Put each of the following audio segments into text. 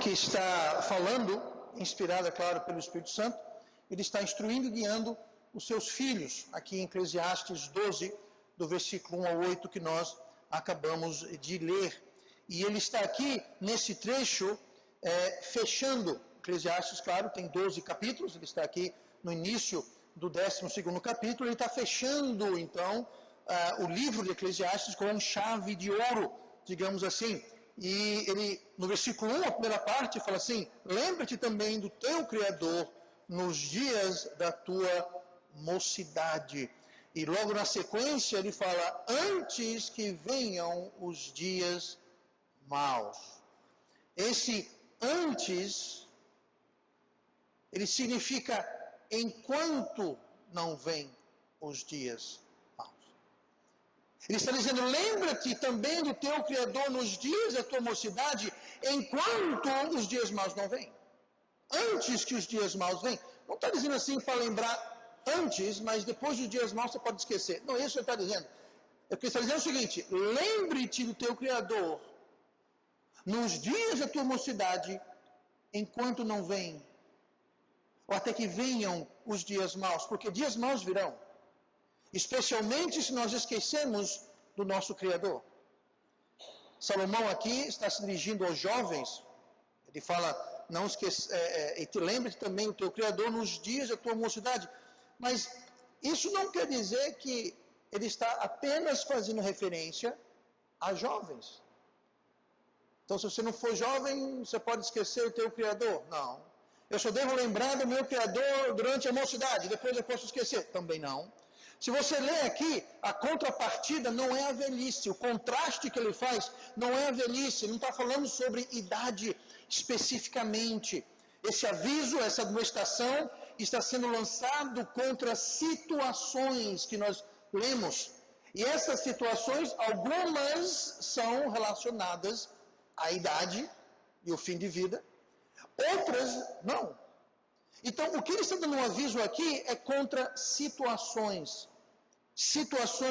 que está falando, inspirado, é claro, pelo Espírito Santo, ele está instruindo e guiando os seus filhos, aqui em Eclesiastes 12, do versículo 1 ao 8, que nós acabamos de ler. E ele está aqui, nesse trecho, fechando. Eclesiastes, claro, tem 12 capítulos, ele está aqui no início do 12º capítulo, ele está fechando, então, o livro de Eclesiastes com chave de ouro, digamos assim. E ele, no versículo 1, a primeira parte, fala assim: lembra-te também do teu Criador nos dias da tua mocidade. E logo na sequência ele fala: antes que venham os dias maus. Esse antes, ele significa enquanto não vem os dias maus. Ele está dizendo: lembra-te também do teu Criador nos dias da tua mocidade, enquanto os dias maus não vêm. Antes que os dias maus venham. Não está dizendo assim para lembrar antes, mas depois dos dias maus você pode esquecer. Não é isso que ele está dizendo. É porque ele está dizendo o seguinte: lembre-te do teu Criador nos dias da tua mocidade, enquanto não vem, ou até que venham os dias maus, porque dias maus virão, especialmente se nós esquecemos do nosso Criador. Salomão aqui está se dirigindo aos jovens, ele fala: não esqueça, lembre-te também do teu Criador nos dias da tua mocidade. Mas isso não quer dizer que ele está apenas fazendo referência a jovens. Então, se você não for jovem, você pode esquecer o teu Criador. Não. Eu só devo lembrar do meu Criador durante a mocidade, depois eu posso esquecer. Também não. Se você ler aqui, a contrapartida não é a velhice. O contraste que ele faz não é a velhice. Ele não está falando sobre idade especificamente. Esse aviso, essa admoestação, está sendo lançado contra situações que nós lemos. E essas situações, algumas são relacionadas à idade e o fim de vida, outras não. Então, o que ele está dando um aviso aqui é contra situações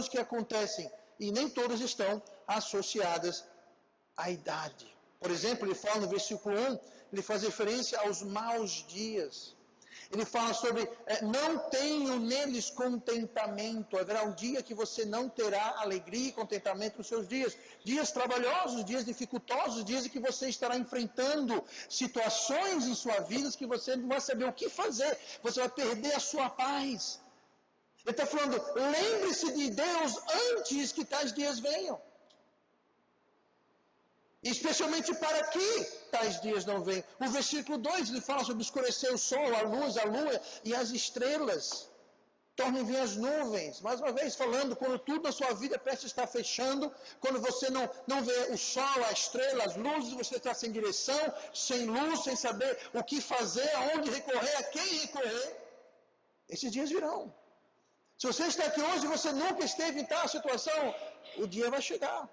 que acontecem, e nem todas estão associadas à idade. Por exemplo, ele fala no versículo 1, ele faz referência aos maus dias. Ele fala sobre, não tenho neles contentamento. Haverá um dia que você não terá alegria e contentamento nos seus dias. Dias trabalhosos, dias dificultosos, dias em que você estará enfrentando situações em sua vida que você não vai saber o que fazer. Você vai perder a sua paz. Ele está falando: lembre-se de Deus antes que tais dias venham. Especialmente para que tais dias não venham. O versículo 2, ele fala sobre escurecer o sol, a luz, a lua e as estrelas. Tornem vir as nuvens. Mais uma vez falando, quando tudo na sua vida parece estar fechando, quando você não vê o sol, a estrela, as luzes, você está sem direção, sem luz, sem saber o que fazer, aonde recorrer, a quem recorrer, esses dias virão. Se você está aqui hoje e você nunca esteve em tal situação, o dia vai chegar.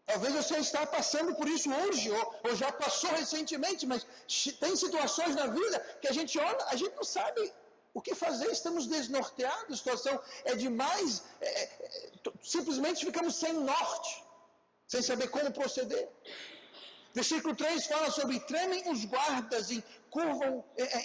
Talvez você está passando por isso hoje, ou já passou recentemente, mas tem situações na vida que a gente olha, a gente não sabe o que fazer, estamos desnorteados, a situação é demais, simplesmente ficamos sem norte, sem saber como proceder. Versículo 3 fala sobre tremem os guardas e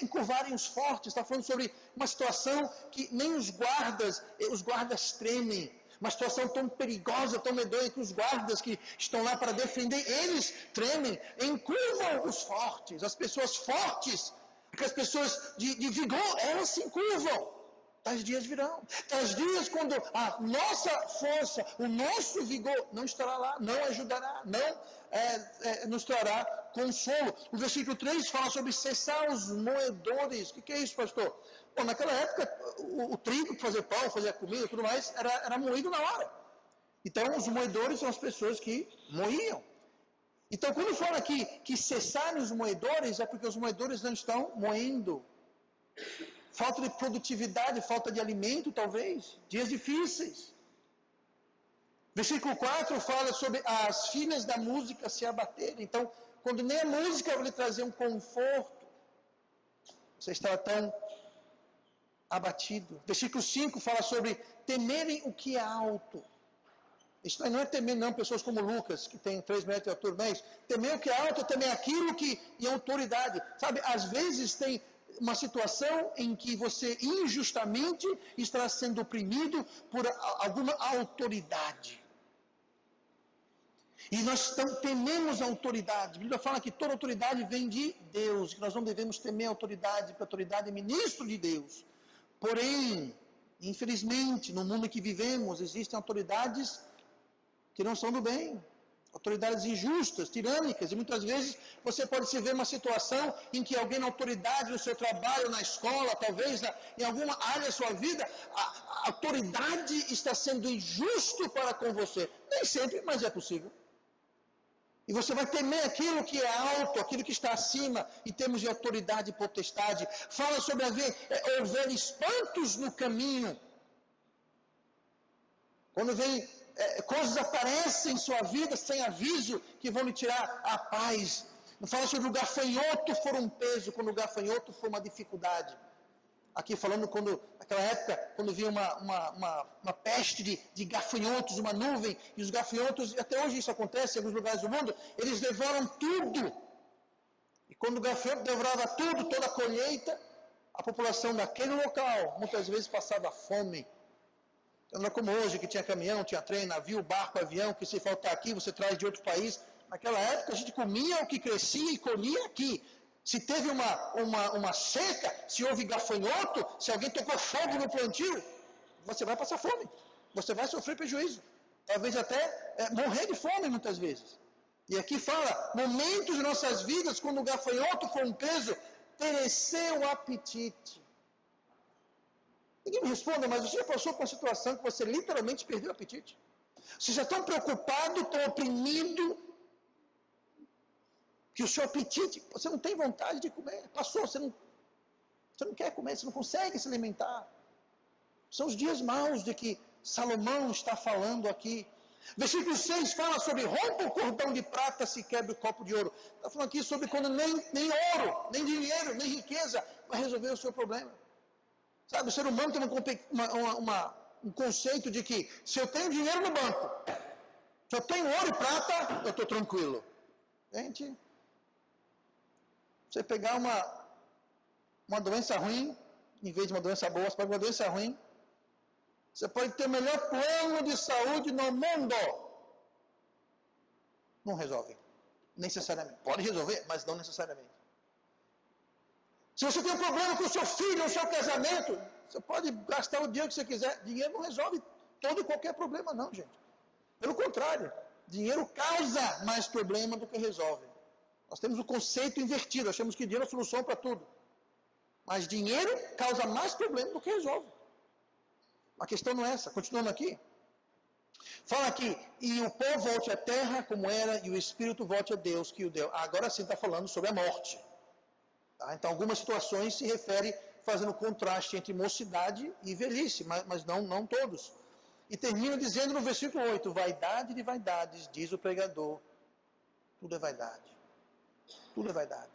encurvarem os fortes. Está falando sobre uma situação que nem os guardas tremem. Uma situação tão perigosa, tão medonha, que os guardas que estão lá para defender, eles tremem, encurvam os fortes. As pessoas fortes, as pessoas de vigor, elas se encurvam. Tais dias virão. Tais dias quando a nossa força, o nosso vigor não estará lá, não ajudará, não nos trará consolo. O versículo 3 fala sobre cessar os moedores. O que é isso, pastor? Bom, naquela época, o trigo para fazer pão, fazer a comida e tudo mais, era moído na hora. Então, os moedores são as pessoas que moíam. Então, quando fala aqui que cessarem os moedores, é porque os moedores não estão moendo. Falta de produtividade, falta de alimento, talvez. Dias difíceis. Versículo 4 fala sobre as filhas da música se abaterem. Então, quando nem a música vai lhe trazer um conforto, você está tão abatido. Versículo 5 fala sobre temerem o que é alto. Isso não é temer, não, pessoas como Lucas, que tem 3 metros de altura, não é isso. Temer o que é alto, temer aquilo que é autoridade. Sabe, às vezes tem uma situação em que você injustamente está sendo oprimido por alguma autoridade. E nós tememos a autoridade. A Bíblia fala que toda autoridade vem de Deus, que nós não devemos temer a autoridade, porque a autoridade é ministro de Deus. Porém, infelizmente, no mundo em que vivemos, existem autoridades que não são do bem. Autoridades injustas, tirânicas, e muitas vezes você pode se ver uma situação em que alguém na autoridade, no seu trabalho, na escola, talvez em alguma área da sua vida, a autoridade está sendo injusto para com você. Nem sempre, mas é possível. E você vai temer aquilo que é alto, aquilo que está acima, em termos de autoridade e potestade. Fala sobre haver espantos no caminho. Quando vem coisas aparecem em sua vida sem aviso, que vão lhe tirar a paz. Não fala sobre o gafanhoto for um peso, quando o gafanhoto for uma dificuldade. Aqui falando naquela época, quando vinha uma peste de gafanhotos, uma nuvem, e os gafanhotos, até hoje isso acontece em alguns lugares do mundo, eles devoram tudo. E quando o gafanhoto devorava tudo, toda a colheita, a população daquele local, muitas vezes passava fome. Então, não é como hoje, que tinha caminhão, tinha trem, navio, barco, avião, que se faltar aqui, você traz de outro país. Naquela época, a gente comia o que crescia e colhia aqui. Se teve uma seca, se houve gafanhoto, se alguém tocou fogo no plantio, você vai passar fome. Você vai sofrer prejuízo. Talvez até morrer de fome muitas vezes. E aqui fala, momentos de nossas vidas, quando o gafanhoto for um peso, pereceu o apetite. Ninguém me responda, mas você já passou por uma situação que você literalmente perdeu o apetite? Você já está preocupado, tão oprimido, que o seu apetite, você não tem vontade de comer. Passou, você não quer comer, você não consegue se alimentar. São os dias maus de que Salomão está falando aqui. Versículo 6 fala sobre rompa o cordão de prata, se quebra o copo de ouro. Está falando aqui sobre quando nem ouro, nem dinheiro, nem riqueza vai resolver o seu problema. Sabe, o ser humano tem um conceito de que se eu tenho dinheiro no banco, se eu tenho ouro e prata, eu estou tranquilo. Gente, você pegar uma doença ruim, em vez de uma doença boa, você pega uma doença ruim, você pode ter o melhor plano de saúde no mundo. Não resolve. Necessariamente. Pode resolver, mas não necessariamente. Se você tem um problema com o seu filho, no seu casamento, você pode gastar o dinheiro que você quiser. Dinheiro não resolve todo e qualquer problema, não, gente. Pelo contrário, dinheiro causa mais problema do que resolve. Nós temos o conceito invertido, achamos que dinheiro é a solução para tudo. Mas dinheiro causa mais problema do que resolve. A questão não é essa. Continuando aqui. Fala aqui, e o pó volte à terra como era, e o espírito volte a Deus que o deu. Agora sim está falando sobre a morte. Tá? Então, algumas situações se refere fazendo contraste entre mocidade e velhice, mas não todos. E termina dizendo no versículo 8, vaidade de vaidades, diz o pregador, tudo é vaidade. Tudo é vaidade.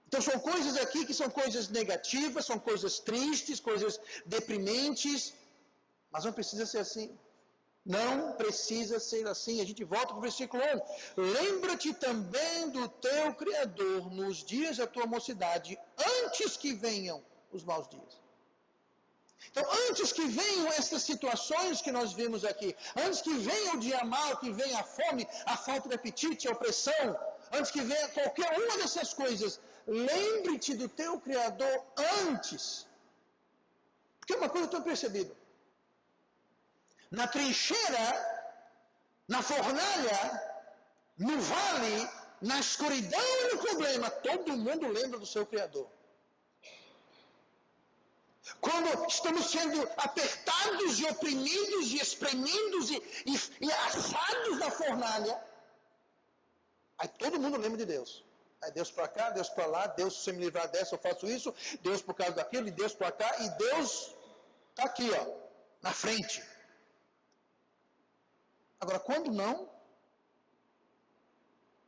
Então, são coisas aqui que são coisas negativas, são coisas tristes, coisas deprimentes, mas não precisa ser assim. Não precisa ser assim. A gente volta para o versículo 1. Lembra-te também do teu Criador nos dias da tua mocidade, antes que venham os maus dias. Então, antes que venham essas situações que nós vimos aqui, antes que venha o dia mau, que venha a fome, a falta de apetite, a opressão, antes que venha qualquer uma dessas coisas, lembre-te do teu Criador antes. Porque uma coisa eu tenho percebido. Na trincheira, na fornalha, no vale, na escuridão e no problema, todo mundo lembra do seu Criador. Quando estamos sendo apertados e oprimidos e espremidos e assados na fornalha, aí todo mundo lembra de Deus. Aí Deus para cá, Deus para lá, Deus, se você me livrar dessa, eu faço isso, Deus por causa daquilo, e Deus para cá, e Deus está aqui, ó, na frente. Agora, quando não?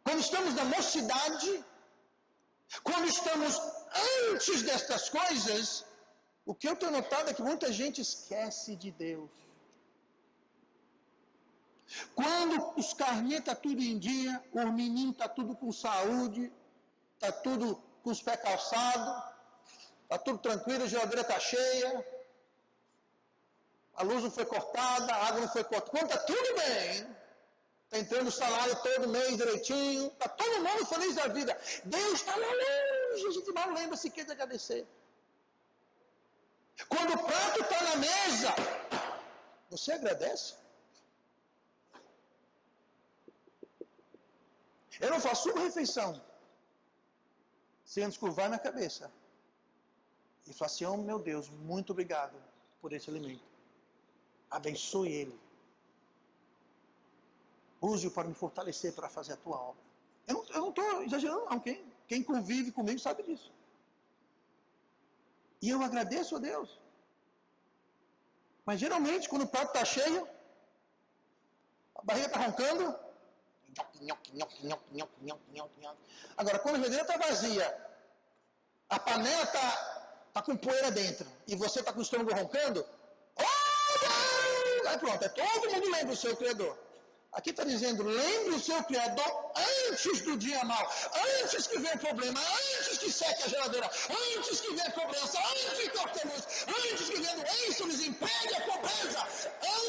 Quando estamos na mocidade, quando estamos antes destas coisas, o que eu tenho notado é que muita gente esquece de Deus. Quando os carnês estão tudo em dia, os meninos estão tudo com saúde, está tudo com os pés calçados, está tudo tranquilo, a geladeira está cheia, a luz não foi cortada, a água não foi cortada. Quando está tudo bem, está entrando o salário todo mês direitinho, está todo mundo feliz da vida. Deus está lá longe, a gente mal lembra sequer de agradecer. Quando o prato está na mesa, você agradece? Eu não faço uma refeição sem antes curvar minha cabeça e falar assim: oh meu Deus, muito obrigado por esse alimento. Abençoe ele. Use-o para me fortalecer para fazer a tua obra. Eu não estou exagerando, não. Quem convive comigo sabe disso. E eu agradeço a Deus. Mas geralmente, quando o prato está cheio, a barriga está roncando. Agora, quando a geladeira está vazia, a panela está com poeira dentro, e você está com o estômago roncando, aí pronto, todo mundo lembra o seu Criador. Aqui está dizendo, lembre o seu Criador antes do dia mau, antes que venha problema, antes que seque a geladeira, antes que venha cobrança, antes que corte a luz, antes que venha doença, o desemprego, a pobreza,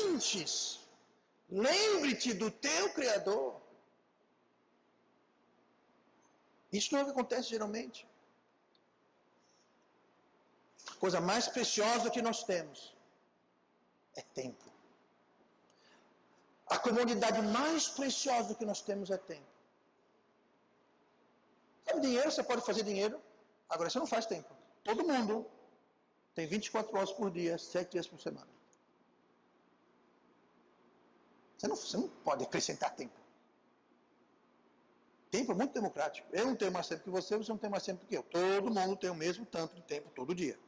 antes. Lembre-te do teu Criador. Isso não é o que acontece geralmente. A coisa mais preciosa que nós temos é tempo. A comunidade mais preciosa que nós temos é tempo. Sabe, dinheiro, você pode fazer dinheiro, agora você não faz tempo. Todo mundo tem 24 horas por dia, 7 dias por semana. Você não pode acrescentar tempo. Tempo é muito democrático. Eu não tenho mais tempo que você não tem mais tempo que eu. Todo mundo tem o mesmo tanto de tempo todo dia.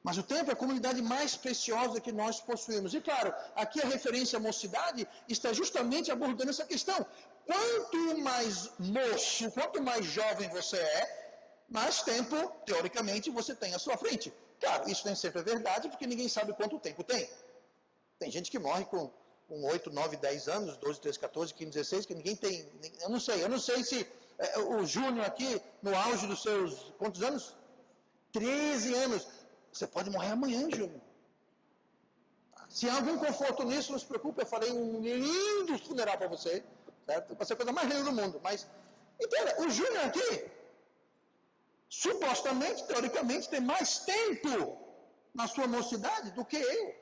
Mas o tempo é a comunidade mais preciosa que nós possuímos. E claro, aqui a referência à mocidade está justamente abordando essa questão. Quanto mais moço, quanto mais jovem você é, mais tempo, teoricamente, você tem à sua frente. Claro, isso nem sempre é verdade, porque ninguém sabe quanto tempo tem. Tem gente que morre com 8, 9, 10 anos, 12, 13, 14, 15, 16, que ninguém tem. Eu não sei se o Júnior aqui, no auge dos seus, quantos anos? 13 anos. Você pode morrer amanhã, Júnior. Se há algum conforto nisso, não se preocupe, eu farei um lindo funeral para você, certo? Vai ser a coisa mais linda do mundo. Mas, entenda, o Júnior aqui, supostamente, teoricamente, tem mais tempo na sua mocidade do que eu,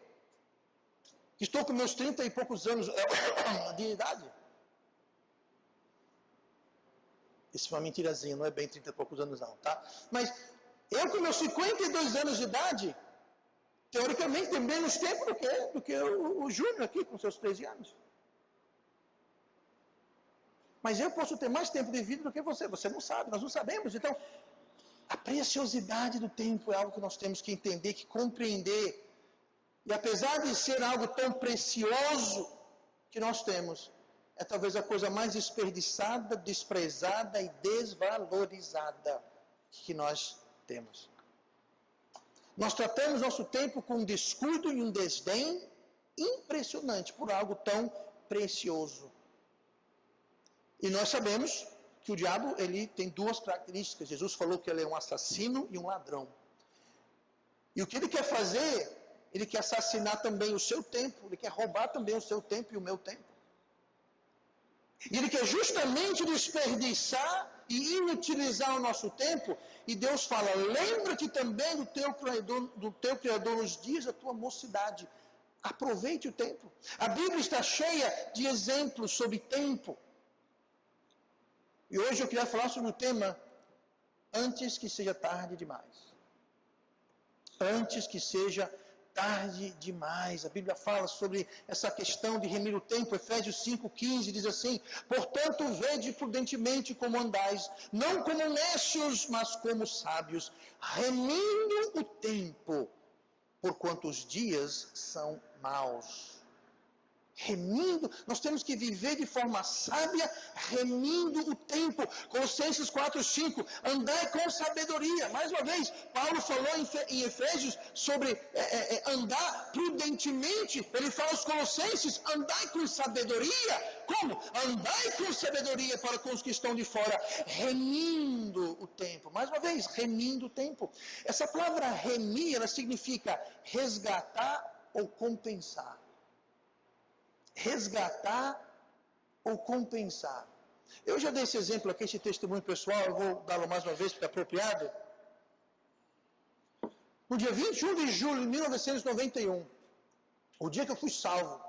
que estou com meus 30 e poucos anos de idade. Isso é uma mentirazinha, não é bem 30 e poucos anos não, tá? Mas eu com meus 52 anos de idade, teoricamente tenho menos tempo do que o Júnior aqui com seus 13 anos. Mas eu posso ter mais tempo de vida do que você. Você não sabe, nós não sabemos. Então, a preciosidade do tempo é algo que nós temos que entender, que compreender. E apesar de ser algo tão precioso que nós temos, é talvez a coisa mais desperdiçada, desprezada e desvalorizada que nós temos. Nós tratamos nosso tempo com um descuido e um desdém impressionante por algo tão precioso. E nós sabemos que o diabo, ele tem duas características. Jesus falou que ele é um assassino e um ladrão. E o que ele quer fazer? Ele quer assassinar também o seu tempo, ele quer roubar também o seu tempo e o meu tempo. E ele quer justamente desperdiçar e inutilizar o nosso tempo. E Deus fala, lembra-te também do teu Criador nos dias da tua mocidade. Aproveite o tempo. A Bíblia está cheia de exemplos sobre tempo. E hoje eu queria falar sobre o tema, antes que seja tarde demais. Antes que seja tarde demais. A Bíblia fala sobre essa questão de remir o tempo. Efésios 5,15 diz assim, portanto, vede prudentemente como andais, não como necios, mas como sábios, remindo o tempo, porquanto os dias são maus. Remindo, nós temos que viver de forma sábia, remindo o tempo. Colossenses 4:5, andai com sabedoria. Mais uma vez, Paulo falou em Efésios sobre andar prudentemente. Ele fala aos Colossenses, andai com sabedoria. Como? Andai com sabedoria para com os que estão de fora, remindo o tempo. Mais uma vez, remindo o tempo. Essa palavra remir, ela significa resgatar ou compensar. Resgatar ou compensar. Eu já dei esse exemplo aqui, esse testemunho pessoal, eu vou dá-lo mais uma vez porque é apropriado. No dia 21 de julho de 1991, o dia que eu fui salvo,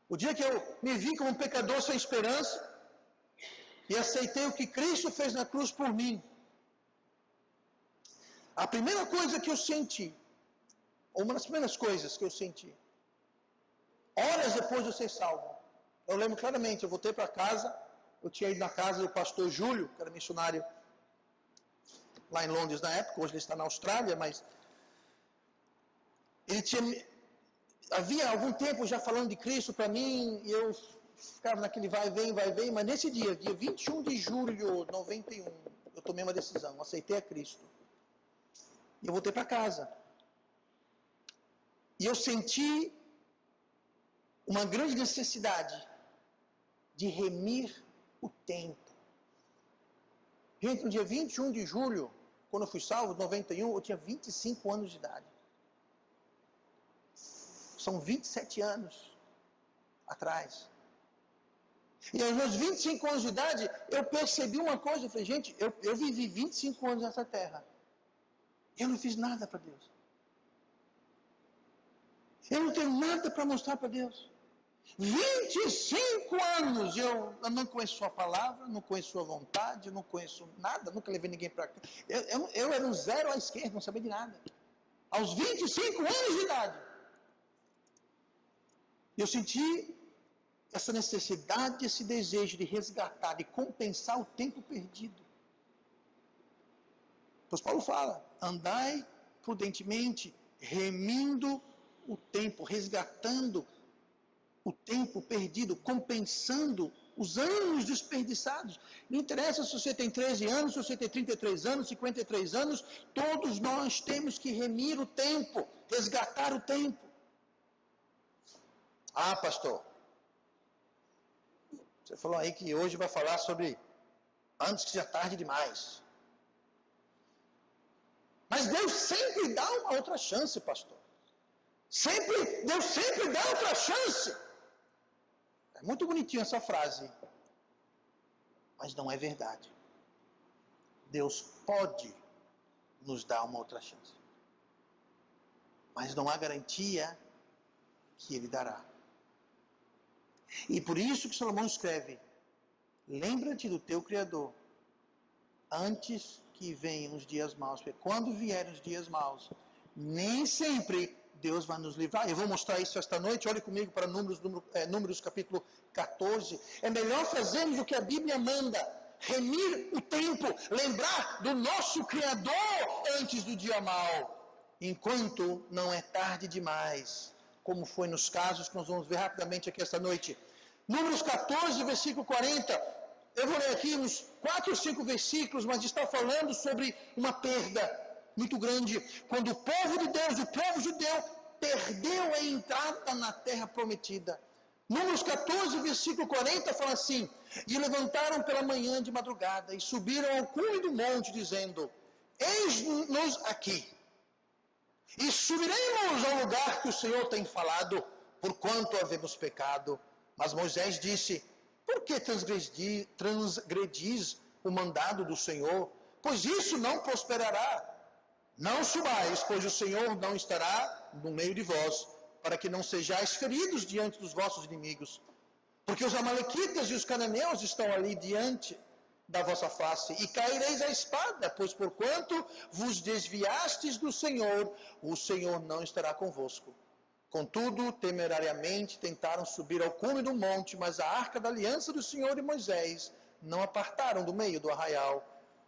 o dia que eu me vi como um pecador sem esperança e aceitei o que Cristo fez na cruz por mim, a primeira coisa que eu senti, ou uma das primeiras coisas que eu senti, horas depois de eu ser salvo, eu lembro claramente, eu voltei para casa, eu tinha ido na casa do pastor Júlio, que era missionário lá em Londres na época, hoje ele está na Austrália, mas havia algum tempo já falando de Cristo para mim, e eu ficava naquele vai e vem, mas nesse dia 21 de julho de 91, eu tomei uma decisão, aceitei a Cristo. E eu voltei para casa. E eu senti uma grande necessidade de remir o tempo. Gente, no dia 21 de julho, quando eu fui salvo, 91, eu tinha 25 anos de idade. São 27 anos atrás. E aos meus 25 anos de idade, eu percebi uma coisa. Eu falei, gente, eu vivi 25 anos nessa terra. Eu não fiz nada para Deus. Eu não tenho nada para mostrar para Deus. 25 anos eu não conheço sua palavra, não conheço sua vontade, não conheço nada, nunca levei ninguém para cá. Eu era um zero à esquerda, não sabia de nada. Aos 25 anos de idade, eu senti essa necessidade, esse desejo de resgatar, de compensar o tempo perdido. Pois Paulo fala, andai prudentemente, remindo o tempo, resgatando o tempo perdido, compensando os anos desperdiçados. Não interessa se você tem 13 anos, se você tem 33 anos, 53 anos, todos nós temos que remir o tempo, resgatar o tempo. Ah, pastor, você falou aí que hoje vai falar sobre antes que seja tarde demais. Mas Deus sempre dá uma outra chance, pastor. Deus sempre dá outra chance. É muito bonitinho essa frase, mas não é verdade. Deus pode nos dar uma outra chance, mas não há garantia que Ele dará. E por isso que Salomão escreve, lembra-te do teu Criador, antes que venham os dias maus, porque quando vierem os dias maus, nem sempre Deus vai nos livrar. Eu vou mostrar isso esta noite. Olhe comigo para Números capítulo 14. É melhor fazermos o que a Bíblia manda. Remir o tempo. Lembrar do nosso Criador antes do dia mau. Enquanto não é tarde demais. Como foi nos casos que nós vamos ver rapidamente aqui esta noite. Números 14, versículo 40. Eu vou ler aqui uns 4 ou 5 versículos, mas está falando sobre uma perda muito grande, quando o povo de Deus, o povo judeu, perdeu a entrada na terra prometida. Números 14, versículo 40, fala assim, e levantaram pela manhã de madrugada, e subiram ao cume do monte, dizendo, eis-nos aqui, e subiremos ao lugar que o Senhor tem falado, porquanto havemos pecado. Mas Moisés disse, por que transgredis o mandado do Senhor? Pois isso não prosperará. Não subais, pois o Senhor não estará no meio de vós, para que não sejais feridos diante dos vossos inimigos. Porque os amalequitas e os cananeus estão ali diante da vossa face, e caireis a espada, pois porquanto vos desviastes do Senhor, o Senhor não estará convosco. Contudo, temerariamente tentaram subir ao cume do monte, mas a arca da aliança do Senhor e Moisés não apartaram do meio do arraial.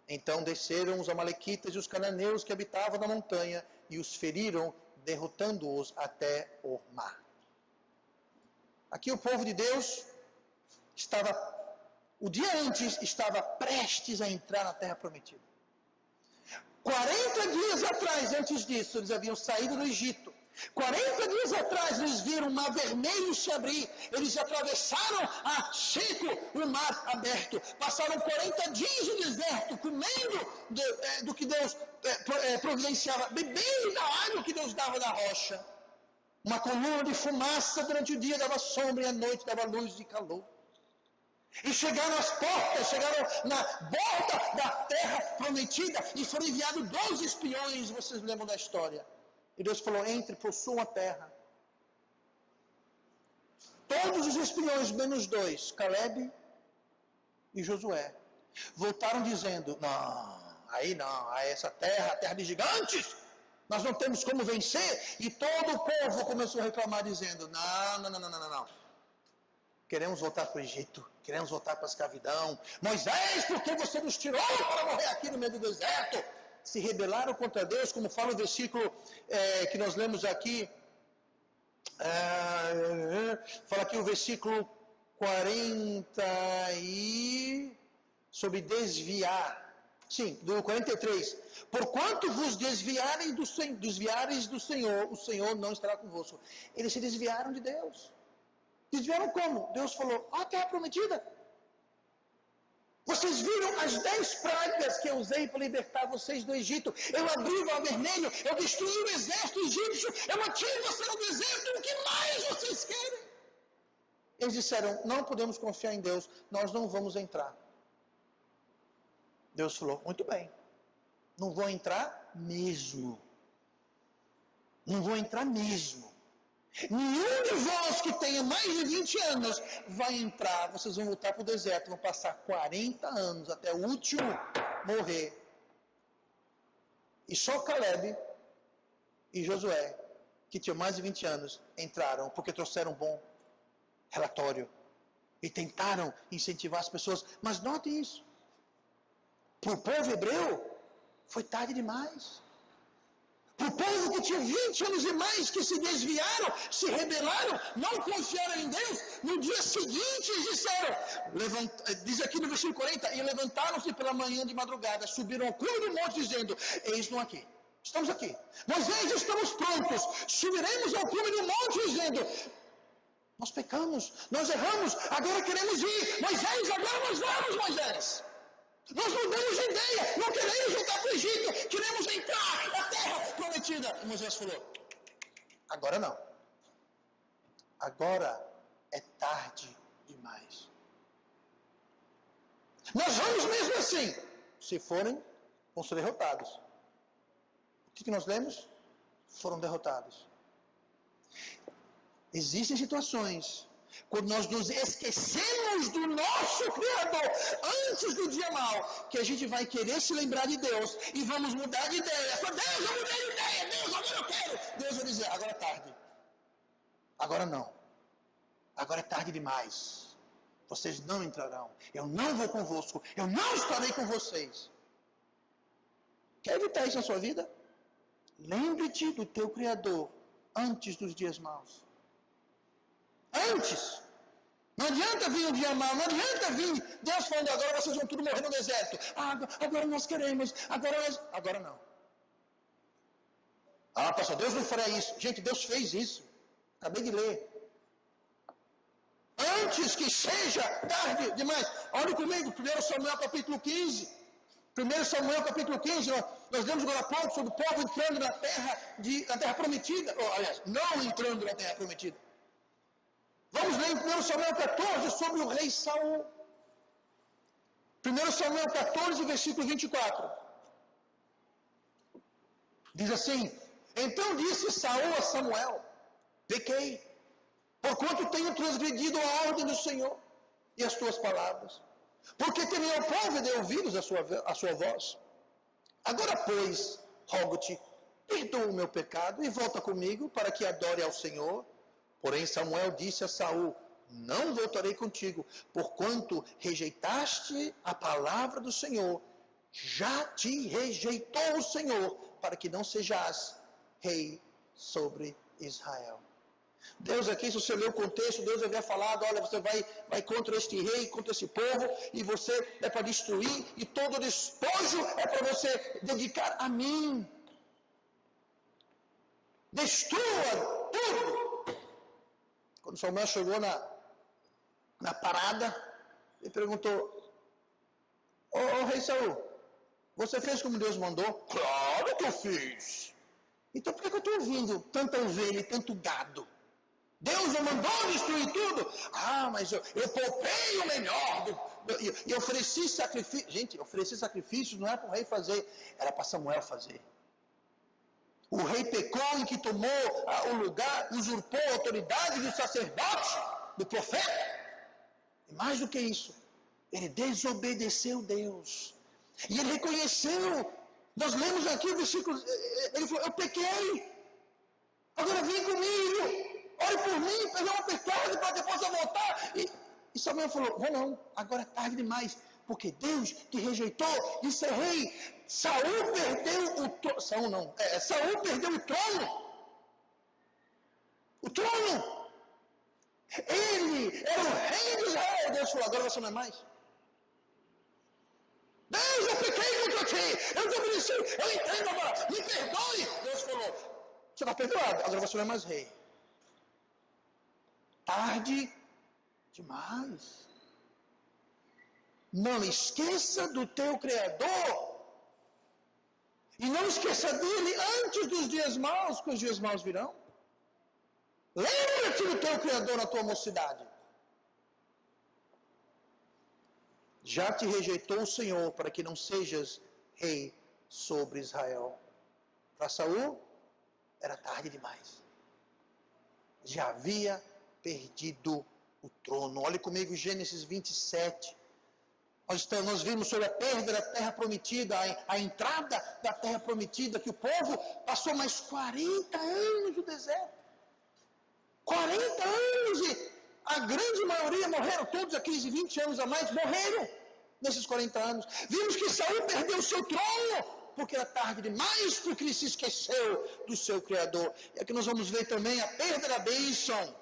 Então desceram os amalequitas e os cananeus que habitavam na montanha e os feriram, derrotando-os até Ormá. Aqui o povo de Deus o dia antes, estava prestes a entrar na terra prometida. 40 dias atrás, antes disso, eles haviam saído do Egito. 40 dias atrás, eles viram o mar vermelho se abrir. Eles atravessaram a seco o mar aberto. Passaram 40 dias no deserto, comendo do que Deus providenciava, bebendo da água que Deus dava da rocha. Uma coluna de fumaça durante o dia dava sombra e à noite dava luz e calor. E chegaram às portas, chegaram na borda da terra prometida e foram enviados 12 espiões, vocês lembram da história. E Deus falou, entre, possuam a terra. Todos os espiões, menos 2, Caleb e Josué, voltaram dizendo, não, essa terra, a terra de gigantes, nós não temos como vencer. E todo o povo começou a reclamar, dizendo, não. Queremos voltar para o Egito, queremos voltar para a escravidão. Moisés, por que você nos tirou para morrer aqui no meio do deserto? Se rebelaram contra Deus, como fala o versículo que nós lemos aqui. Fala aqui o versículo 40 sobre desviar. Sim, do 43. Porquanto vos desviareis do Senhor, o Senhor não estará convosco. Eles se desviaram de Deus. Desviaram como? Deus falou, a terra prometida. Vocês viram as 10 pragas que eu usei para libertar vocês do Egito. Eu abri o mar vermelho, eu destruí o exército egípcio, eu mantive você no deserto, o que mais vocês querem? Eles disseram, não podemos confiar em Deus, nós não vamos entrar. Deus falou, muito bem, não vou entrar mesmo. Não vou entrar mesmo. Nenhum de vós que tenha mais de 20 anos vai entrar, vocês vão voltar para o deserto, vão passar 40 anos até o último morrer. E só Caleb e Josué, que tinham mais de 20 anos, entraram, porque trouxeram um bom relatório e tentaram incentivar as pessoas. Mas note isso, para o povo hebreu, foi tarde demais. O povo que tinha 20 anos e mais, que se desviaram, se rebelaram, não confiaram em Deus, no dia seguinte eles disseram, diz aqui no versículo 40, e levantaram-se pela manhã de madrugada, subiram ao cume do monte, dizendo, eis-nos aqui, estamos aqui. Moisés, estamos prontos, subiremos ao cume do monte, dizendo, nós pecamos, nós erramos, agora queremos ir. Moisés, agora nós vamos, Moisés. Nós mudamos de ideia, não queremos voltar para o Egito, queremos entrar na terra prometida. E Moisés falou, agora não. Agora é tarde demais. Nós vamos mesmo assim. Se forem, vão ser derrotados. O que nós lemos? Foram derrotados. Existem situações quando nós nos esquecemos do nosso Criador antes do dia mau, que a gente vai querer se lembrar de Deus e vamos mudar de ideia. Deus, eu mudei de ideia, Deus, agora eu quero. Deus vai dizer, agora é tarde. Agora não. Agora é tarde demais. Vocês não entrarão. Eu não vou convosco. Eu não estarei com vocês. Quer evitar isso na sua vida? Lembre-te do teu Criador antes dos dias maus. Antes. Não adianta vir um dia mau, não adianta vir Deus falando, agora vocês vão tudo morrer no deserto. Agora nós queremos, agora não. Pastor, Deus não fará isso. Gente, Deus fez isso. Acabei de ler. Antes que seja tarde demais. Olha comigo, 1 Samuel capítulo 15. 1 Samuel capítulo 15, nós lemos agora há pouco sobre o povo entrando na terra prometida. Aliás, não entrando na terra prometida. Vamos ler em 1 Samuel 14 sobre o rei Saul. 1 Samuel 14, versículo 24. Diz assim, então disse Saul a Samuel, pequei, porquanto tenho transgredido a ordem do Senhor e as tuas palavras, porque temei ao povo e dei ouvidos à sua voz. Agora, pois, rogo-te, perdoa o meu pecado e volta comigo para que adore ao Senhor. Porém Samuel disse a Saul, não voltarei contigo, porquanto rejeitaste a palavra do Senhor, já te rejeitou o Senhor, para que não sejas rei sobre Israel. Deus aqui, se você ler o contexto, Deus havia falado, olha, você vai contra este rei, contra esse povo, e você é para destruir, e todo despojo é para você dedicar a mim. Destrua tudo. Quando Samuel chegou na parada, ele perguntou, ô rei Saul, você fez como Deus mandou? Claro que eu fiz. Então por que eu estou ouvindo tanta ovelha e tanto gado? Deus não mandou destruir tudo? Ah, mas eu poupei o melhor. E ofereci sacrifício. Gente, oferecer sacrifícios não é para o rei fazer, era para Samuel fazer. O rei pecou em que tomou o lugar, usurpou a autoridade do sacerdote, do profeta. E mais do que isso, ele desobedeceu Deus. E ele reconheceu. Nós lemos aqui o versículo, ele falou, eu pequei. Agora vem comigo. Ore por mim, pegar um pecado para depois eu voltar. E Samuel falou, vou não, agora é tarde demais, porque Deus te rejeitou de ser rei. Saul perdeu o trono. Saul perdeu o trono. O trono. Ele era o rei de Israel. Deus falou, agora você não é mais. Deus, eu pequei contra ti. Eu desobedeci. Eu entendo agora. Me perdoe. Deus falou, você está perdoado, agora você não é mais rei. Tarde demais. Não esqueça do teu Criador. E não esqueça dele antes dos dias maus, que os dias maus virão. Lembra-te do teu Criador na tua mocidade. Já te rejeitou o Senhor para que não sejas rei sobre Israel. Para Saul, era tarde demais. Já havia perdido o trono. Olhe comigo Gênesis 27. Nós vimos sobre a perda da terra prometida, a entrada da terra prometida, que o povo passou mais 40 anos no deserto. 40 anos e a grande maioria morreram, todos aqueles 20 anos a mais morreram nesses 40 anos. Vimos que Saul perdeu o seu trono, porque era tarde demais, porque ele se esqueceu do seu Criador. E aqui nós vamos ver também a perda da bênção.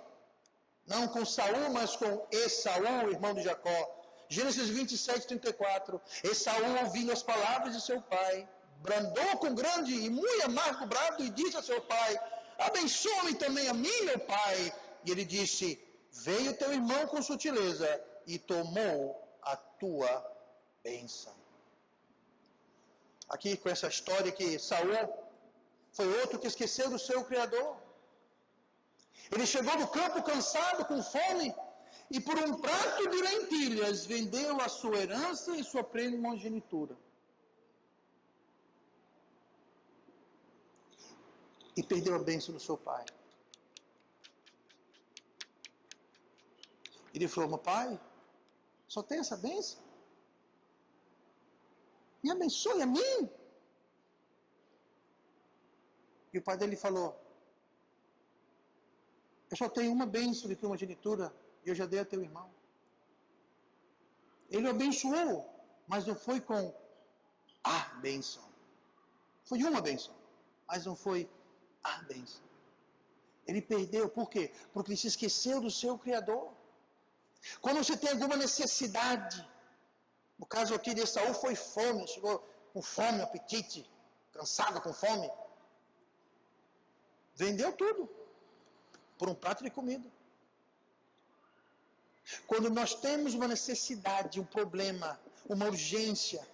Não com Saul, mas com Esaú, irmão de Jacó. Gênesis 27, 34. Esaú, ouvindo as palavras de seu pai, brandou com grande e muito amargo brado e disse a seu pai, abençoa-me também a mim, meu pai. E ele disse, veio teu irmão com sutileza e tomou a tua bênção. Aqui com essa história que Saul foi outro que esqueceu do seu Criador. Ele chegou do campo cansado, com fome, e por um prato de lentilhas vendeu a sua herança e sua primogenitura. E perdeu a bênção do seu pai. Ele falou, meu pai, só tem essa bênção? Me abençoe a mim. E o pai dele falou, eu só tenho uma bênção de primogenitura e eu já dei a teu irmão. Ele o abençoou, mas não foi com a bênção. Foi uma bênção, mas não foi a bênção. Ele perdeu, por quê? Porque ele se esqueceu do seu Criador. Quando você tem alguma necessidade, no caso aqui de Esaú foi fome, chegou com fome, apetite, cansado com fome, vendeu tudo por um prato de comida. Quando nós temos uma necessidade, um problema, uma urgência,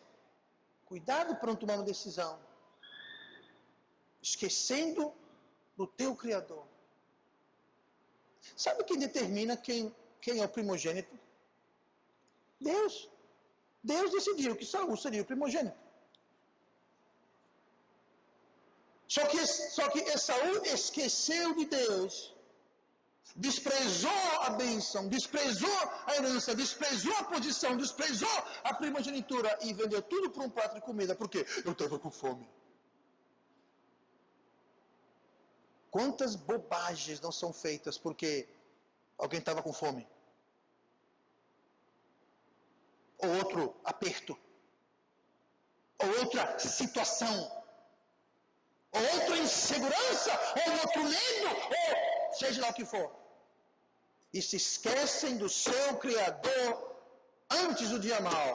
cuidado para não tomar uma decisão, esquecendo do teu Criador. Sabe quem determina quem é o primogênito? Deus. Deus decidiu que Saul seria o primogênito. Só que Esaú esqueceu de Deus, desprezou a bênção, desprezou a herança, desprezou a posição, desprezou a primogenitura e vendeu tudo por um prato de comida. Por quê? Eu estava com fome. Quantas bobagens não são feitas porque alguém estava com fome? Ou outro aperto, ou outra situação, ou outra insegurança, ou outro medo, ou seja lá o que for. E se esquecem do seu Criador antes do dia mau.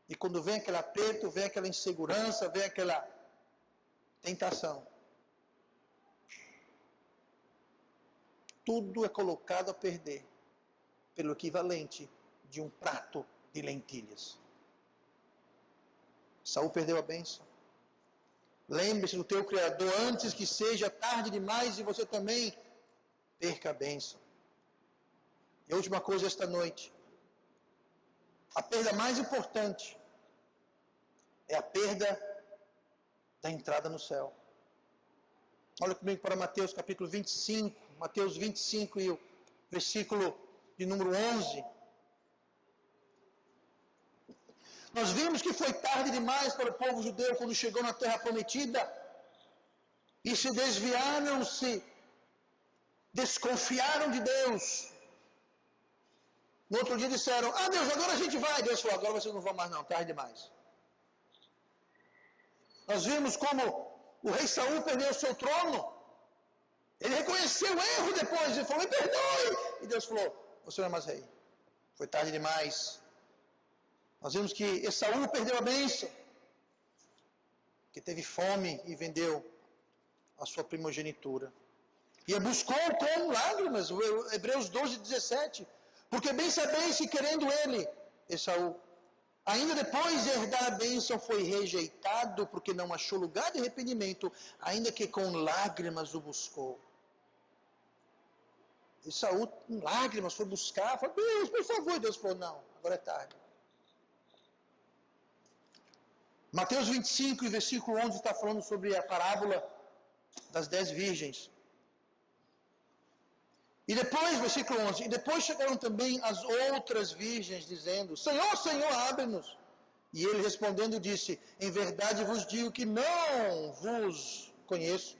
E quando vem aquele aperto, vem aquela insegurança, vem aquela tentação, tudo é colocado a perder pelo equivalente de um prato de lentilhas. Saul perdeu a bênção. Lembre-se do teu Criador antes que seja tarde demais e você também perca a bênção. E a última coisa esta noite. A perda mais importante é a perda da entrada no céu. Olha comigo para Mateus capítulo 25. Mateus 25 e o versículo de número 11. Nós vimos que foi tarde demais para o povo judeu quando chegou na terra prometida. E se desviaram, se desconfiaram de Deus. No outro dia disseram, Deus, agora a gente vai. Deus falou, agora vocês não vão mais não, tarde demais. Nós vimos como o rei Saul perdeu o seu trono. Ele reconheceu o erro depois, ele falou, me perdoe. E Deus falou, você não é mais rei. Foi tarde demais. Nós vimos que Esaú perdeu a bênção, que teve fome e vendeu a sua primogenitura. E a buscou com lágrimas, Hebreus 12, 17. Porque bem sabeis que querendo ele, Esaú, ainda depois de herdar a bênção, foi rejeitado, porque não achou lugar de arrependimento, ainda que com lágrimas o buscou. Esaú, com lágrimas, foi buscar, falou, Deus, por favor. Deus falou, não, agora é tarde. Mateus 25, versículo 11, está falando sobre a parábola das 10 virgens. E depois, versículo 11, e depois chegaram também as outras virgens, dizendo, Senhor, Senhor, abre-nos. E ele respondendo disse, em verdade vos digo que não vos conheço.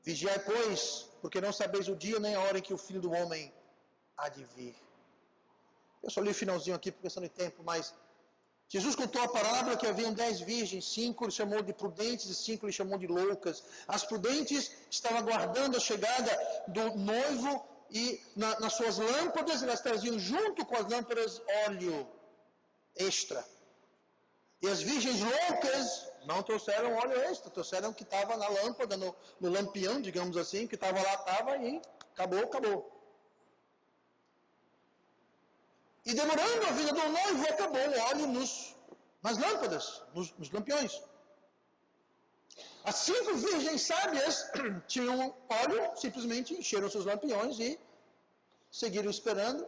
Vigiai, pois, porque não sabeis o dia nem a hora em que o Filho do Homem há de vir. Eu só li o finalzinho aqui por questão de tempo, mas Jesus contou a parábola que haviam 10 virgens, 5 ele chamou de prudentes e 5 ele chamou de loucas. As prudentes estavam aguardando a chegada do noivo e nas suas lâmpadas elas traziam junto com as lâmpadas óleo extra. E as virgens loucas não trouxeram óleo extra, trouxeram o que estava na lâmpada, no lampião, digamos assim, o que estava lá, estava e acabou. E demorando a vida do noivo, acabou o óleo nas lâmpadas, nos lampiões. As 5 virgens sábias tinham óleo, simplesmente encheram seus lampiões e seguiram esperando.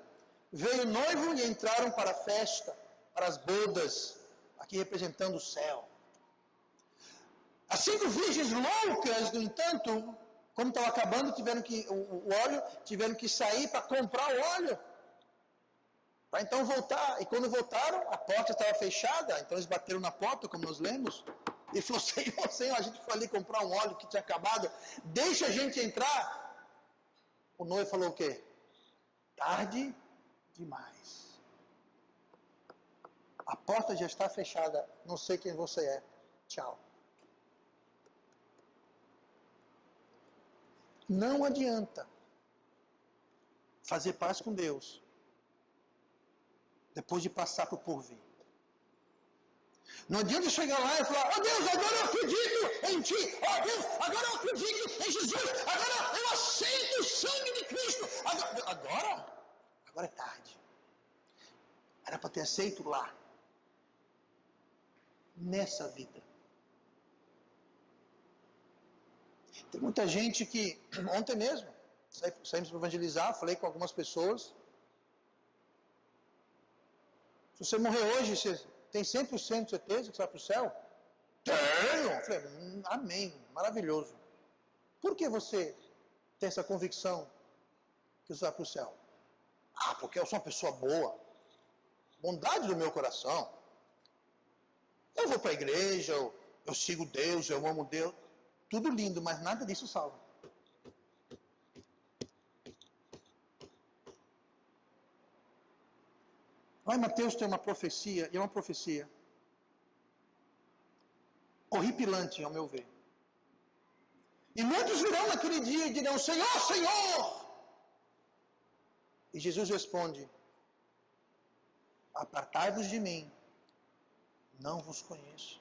Veio o noivo e entraram para a festa, para as bodas, aqui representando o céu. As 5 virgens loucas, no entanto, como estava acabando, tiveram que sair para comprar o óleo. Para então voltar, e quando voltaram, a porta estava fechada, então eles bateram na porta, como nós lemos, e falou, Senhor, a gente foi ali comprar um óleo que tinha acabado, deixa a gente entrar. O noivo falou o quê? Tarde demais. A porta já está fechada, não sei quem você é, tchau. Não adianta fazer paz com Deus depois de passar por porvir. Não adianta chegar lá e falar, Deus, agora eu acredito em Ti. Deus, agora eu acredito em Jesus. Agora eu aceito o sangue de Cristo. Agora é tarde. Era para ter aceito lá. Nessa vida. Tem muita gente que, ontem mesmo, saímos para evangelizar, falei com algumas pessoas. Se você morrer hoje, você tem 100% de certeza que você vai para o céu? Tenho! Eu falei, amém, maravilhoso. Por que você tem essa convicção que você vai para o céu? Porque eu sou uma pessoa boa. Bondade do meu coração. Eu vou para a igreja, eu sigo Deus, eu amo Deus. Tudo lindo, mas nada disso salva. Lá em Mateus tem uma profecia, e é uma profecia horripilante, ao meu ver. E muitos virão naquele dia e dirão, Senhor, Senhor! E Jesus responde, apartai-vos de mim, não vos conheço.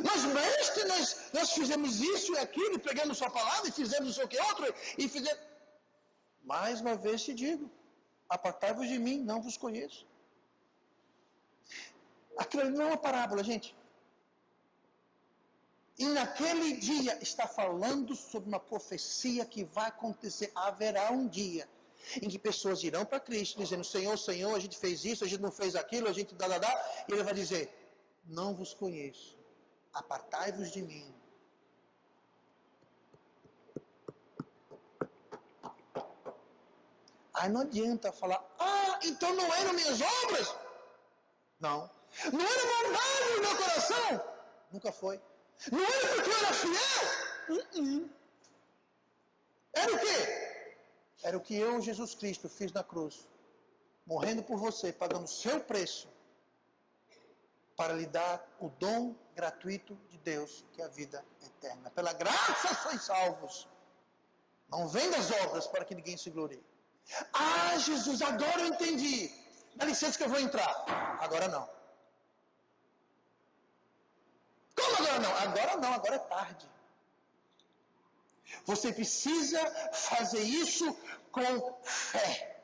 Mas, mestre, nós fizemos isso e aquilo, e pegamos sua palavra, e fizemos não sei o que outro, e fizemos... Mais uma vez te digo, apartai-vos de mim, não vos conheço. Aquilo não é uma parábola, gente. E naquele dia está falando sobre uma profecia que vai acontecer. Haverá um dia em que pessoas irão para Cristo dizendo, Senhor, Senhor, a gente fez isso, a gente não fez aquilo, a gente dá, e Ele vai dizer, não vos conheço, apartai-vos de mim. Aí não adianta falar, então não eram minhas obras? Não. Não era maldade no meu coração? Nunca foi. Não era porque eu era fiel? Era o quê? Era o que eu, Jesus Cristo, fiz na cruz. Morrendo por você, pagando o seu preço. Para lhe dar o dom gratuito de Deus, que é a vida eterna. Pela graça sois salvos. Não vem das obras para que ninguém se glorie. Jesus, agora eu entendi. Dá licença que eu vou entrar. Agora não. Como agora não? Agora não, agora é tarde. Você precisa fazer isso com fé.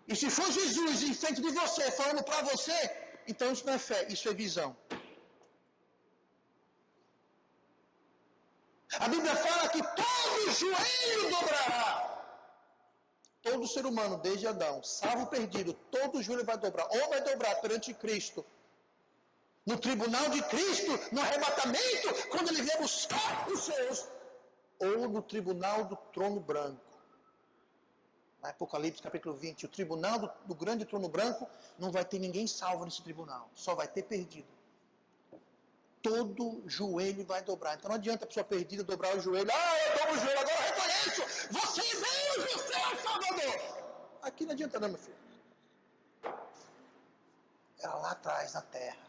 E se for Jesus em frente de você, falando para você, então isso não é fé, isso é visão. A Bíblia fala que todo joelho dobrará. Todo ser humano, desde Adão, salvo ou perdido, todo joelho vai dobrar. Ou vai dobrar perante Cristo, no tribunal de Cristo, no arrebatamento, quando Ele vier buscar os seus. Ou no tribunal do trono branco. Na Apocalipse capítulo 20, o tribunal do grande trono branco, não vai ter ninguém salvo nesse tribunal. Só vai ter perdido. Todo joelho vai dobrar. Então não adianta a pessoa perdida dobrar o joelho. Eu dobro o joelho, agora eu reconheço. Você é Deus, você é o Salvador. Aqui não adianta não, meu filho. Era lá atrás, na terra.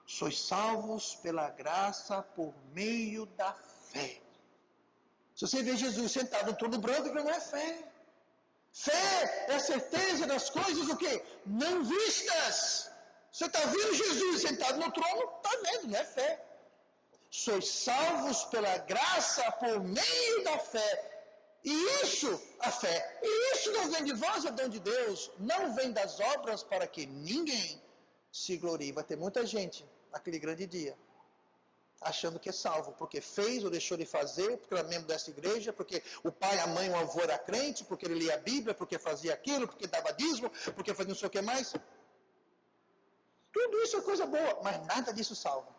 Sois salvos pela graça por meio da fé. Se você vê Jesus sentado no trono branco, não é fé. Fé é a certeza das coisas o quê? Não vistas. Você está vendo Jesus sentado no trono? Está vendo, não é fé. Sois salvos pela graça por meio da fé. E isso, a fé, e isso não vem de vós, é dom de Deus. Não vem das obras para que ninguém se glorie. Vai ter muita gente naquele grande dia achando que é salvo, porque fez ou deixou de fazer, porque era membro dessa igreja, porque o pai, a mãe, o avô era crente, porque ele lia a Bíblia, porque fazia aquilo, porque dava dízimo, porque fazia não sei o que mais. Tudo isso é coisa boa, mas nada disso salva.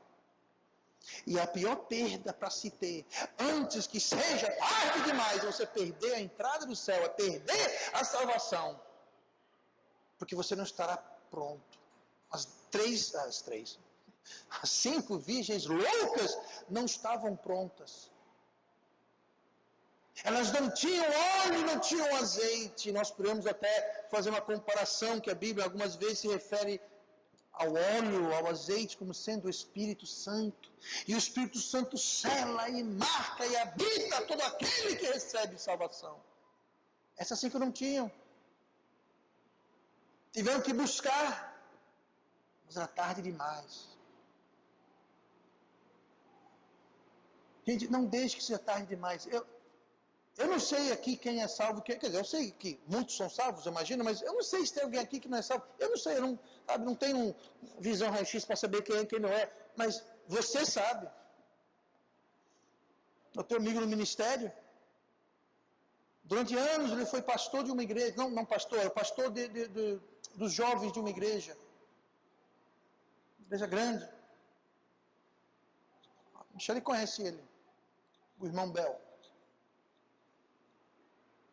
E a pior perda para se ter, antes que seja tarde demais, é você perder a entrada do céu, é perder a salvação, porque você não estará pronto. As 5 virgens loucas não estavam prontas. Elas não tinham óleo, não tinham azeite. Nós podemos até fazer uma comparação que a Bíblia algumas vezes se refere ao óleo, ao azeite, como sendo o Espírito Santo. E o Espírito Santo sela e marca e habita todo aquele que recebe salvação. Essas 5 não tinham. Tiveram que buscar. Mas era tarde demais. Gente, não deixe que seja tarde demais. Eu não sei aqui quem é salvo, quer dizer, eu sei que muitos são salvos, imagina, mas eu não sei se tem alguém aqui que não é salvo. Eu não sei, eu não tenho visão raio-x para saber quem é e quem não é, mas você sabe. Eu tenho um amigo no ministério. Durante anos ele foi pastor de uma igreja, não pastor, é pastor dos jovens de uma igreja. Igreja grande. Michele conhece ele, o irmão Bel.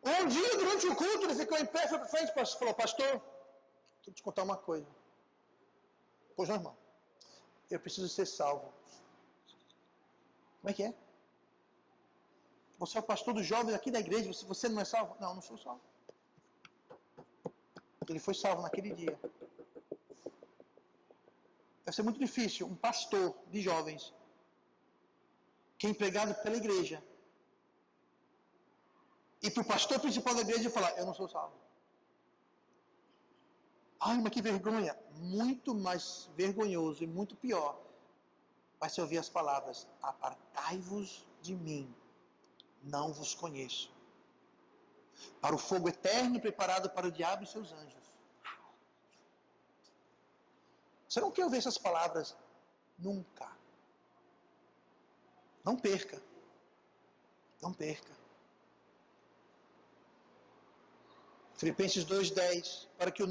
Um dia, durante o culto, ele ficou em pé, foi para frente e falou, pastor, deixa eu te contar uma coisa. Pois não, irmão, eu preciso ser salvo. Como é que é? Você é o pastor dos jovens aqui da igreja, você não é salvo? Não, não sou salvo. Ele foi salvo naquele dia. Deve ser muito difícil um pastor de jovens, que é empregado pela igreja, e para o pastor principal da igreja falar, eu não sou salvo. Ai, mas que vergonha. Muito mais vergonhoso e muito pior vai se ouvir as palavras, apartai-vos de mim, não vos conheço. Para o fogo eterno preparado para o diabo e seus anjos. Você não quer ouvir essas palavras nunca. Não perca. Não perca. Filipenses 2:10, para que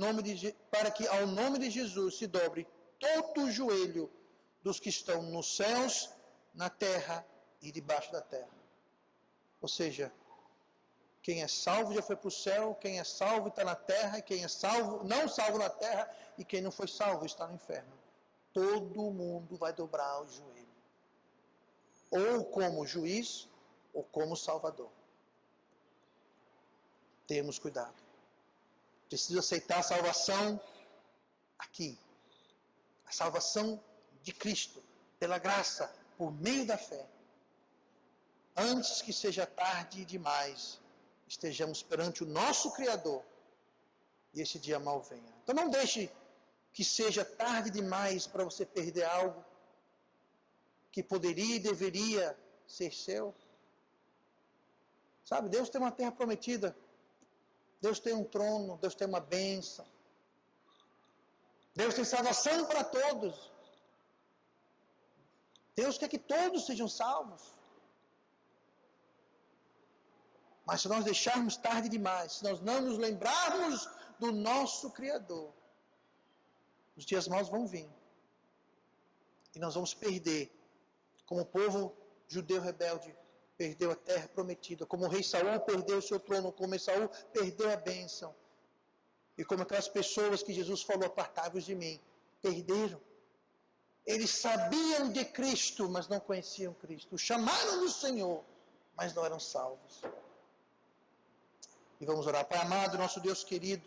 ao nome de Jesus se dobre todo o joelho dos que estão nos céus, na terra e debaixo da terra. Ou seja, quem é salvo já foi para o céu, quem é salvo está na terra, e quem é salvo, não salvo na terra, e quem não foi salvo está no inferno. Todo mundo vai dobrar o joelho. Ou como juiz, ou como salvador. Temos cuidado. Preciso aceitar a salvação aqui. A salvação de Cristo, pela graça, por meio da fé. Antes que seja tarde demais, estejamos perante o nosso Criador e esse dia mal venha. Então não deixe que seja tarde demais para você perder algo que poderia e deveria ser seu. Sabe, Deus tem uma terra prometida. Deus tem um trono, Deus tem uma bênção. Deus tem salvação para todos. Deus quer que todos sejam salvos. Mas se nós deixarmos tarde demais, se nós não nos lembrarmos do nosso Criador, os dias maus vão vir. E nós vamos perder, como o povo judeu rebelde perdeu a terra prometida, como o rei Saul perdeu o seu trono, como Esaú perdeu a bênção. E como aquelas pessoas que Jesus falou, apartai-vos de mim, perderam. Eles sabiam de Cristo, mas não conheciam Cristo. Chamaram do Senhor, mas não eram salvos. E vamos orar. Pai amado, nosso Deus querido,